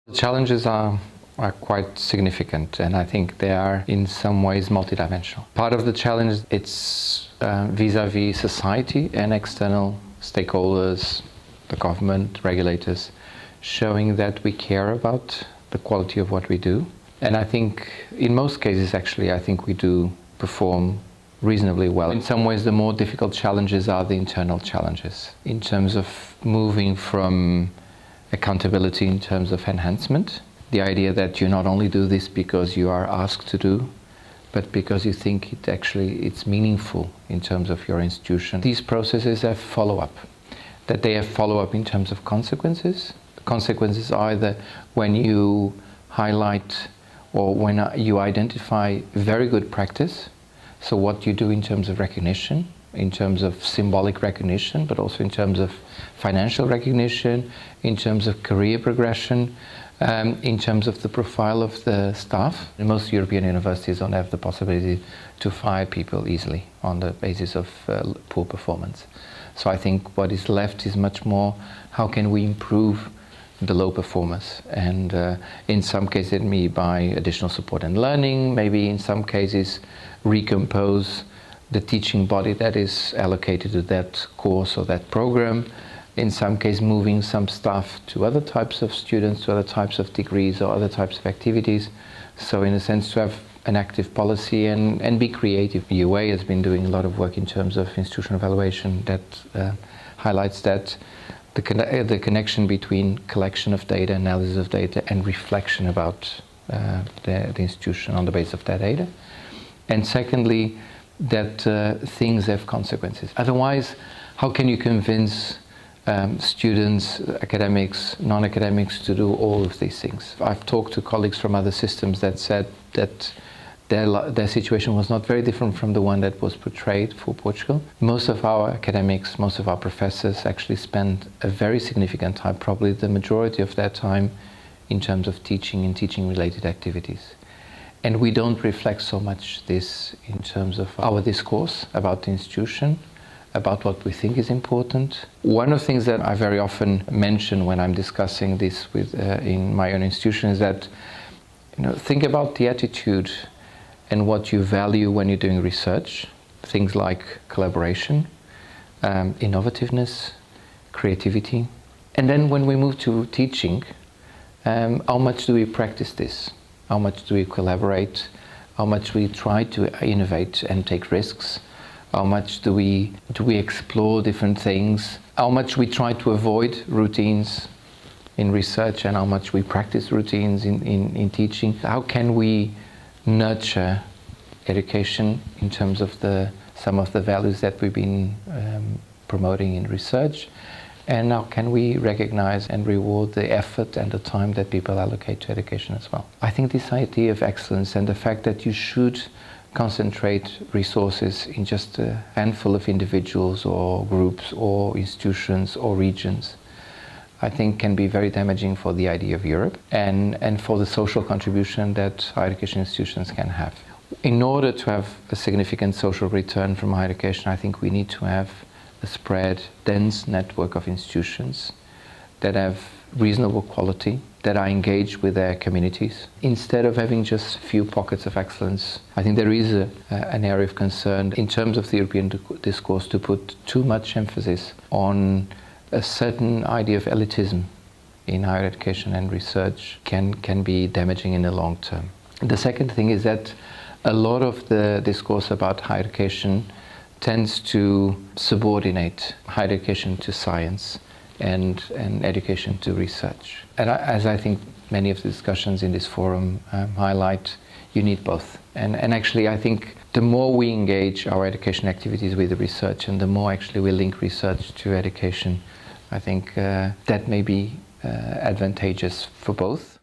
The challenges are quite significant, and I think they are in some ways multidimensional. Part of the challenge, it's vis-à-vis society and external stakeholders, the government, regulators, showing that we care about the quality of what we do. And I think in most cases, actually, I think we do perform reasonably well. In some ways, the more difficult challenges are the internal challenges, in terms of moving from accountability in terms of enhancement. The idea that you not only do this because you are asked to do, but because you think it's meaningful in terms of your institution. These processes have follow-up, that they have follow-up in terms of consequences. Consequences are either when you highlight or when you identify very good practice, so what you do in terms of recognition, in terms of symbolic recognition, but also in terms of financial recognition, in terms of career progression, in terms of the profile of the staff. Most European universities don't have the possibility to fire people easily on the basis of poor performance. So I think what is left is much more, how can we improve the low performers? And in some cases it may be by additional support and learning, maybe in some cases recompose the teaching body that is allocated to that course or that program. In some cases, moving some staff to other types of students, to other types of degrees or other types of activities. So in a sense, to have an active policy and be creative. EUA has been doing a lot of work in terms of institutional evaluation that highlights that the connection between collection of data, analysis of data, and reflection about the institution on the basis of that data. And secondly, that things have consequences. Otherwise, how can you convince students, academics, non-academics to do all of these things? I've talked to colleagues from other systems that said that their situation was not very different from the one that was portrayed for Portugal. Most of our academics, most of our professors actually spend a very significant time, probably the majority of their time, in terms of teaching and teaching-related activities. And we don't reflect so much this in terms of our discourse about the institution, about what we think is important. One of the things that I very often mention when I'm discussing this with in my own institution is that, think about the attitude and what you value when you're doing research. Things like collaboration, innovativeness, creativity. And then when we move to teaching, how much do we practice this? How much do we collaborate? How much we try to innovate and take risks? How much do we explore different things? How much we try to avoid routines in research, and how much we practice routines in teaching? How can we nurture education in terms of some of the values that we've been promoting in research? And how can we recognize and reward the effort and the time that people allocate to education as well? I think this idea of excellence and the fact that you should concentrate resources in just a handful of individuals or groups or institutions or regions, I think can be very damaging for the idea of Europe and for the social contribution that higher education institutions can have. In order to have a significant social return from higher education, I think we need to have a spread, dense network of institutions that have reasonable quality, that are engaged with their communities. Instead of having just a few pockets of excellence, I think there is an area of concern in terms of the European discourse to put too much emphasis on a certain idea of elitism in higher education and research can be damaging in the long term. The second thing is that a lot of the discourse about higher education tends to subordinate higher education to science and education to research. And as I think many of the discussions in this forum highlight, you need both. And actually I think the more we engage our education activities with the research and the more actually we link research to education, I think that may be advantageous for both.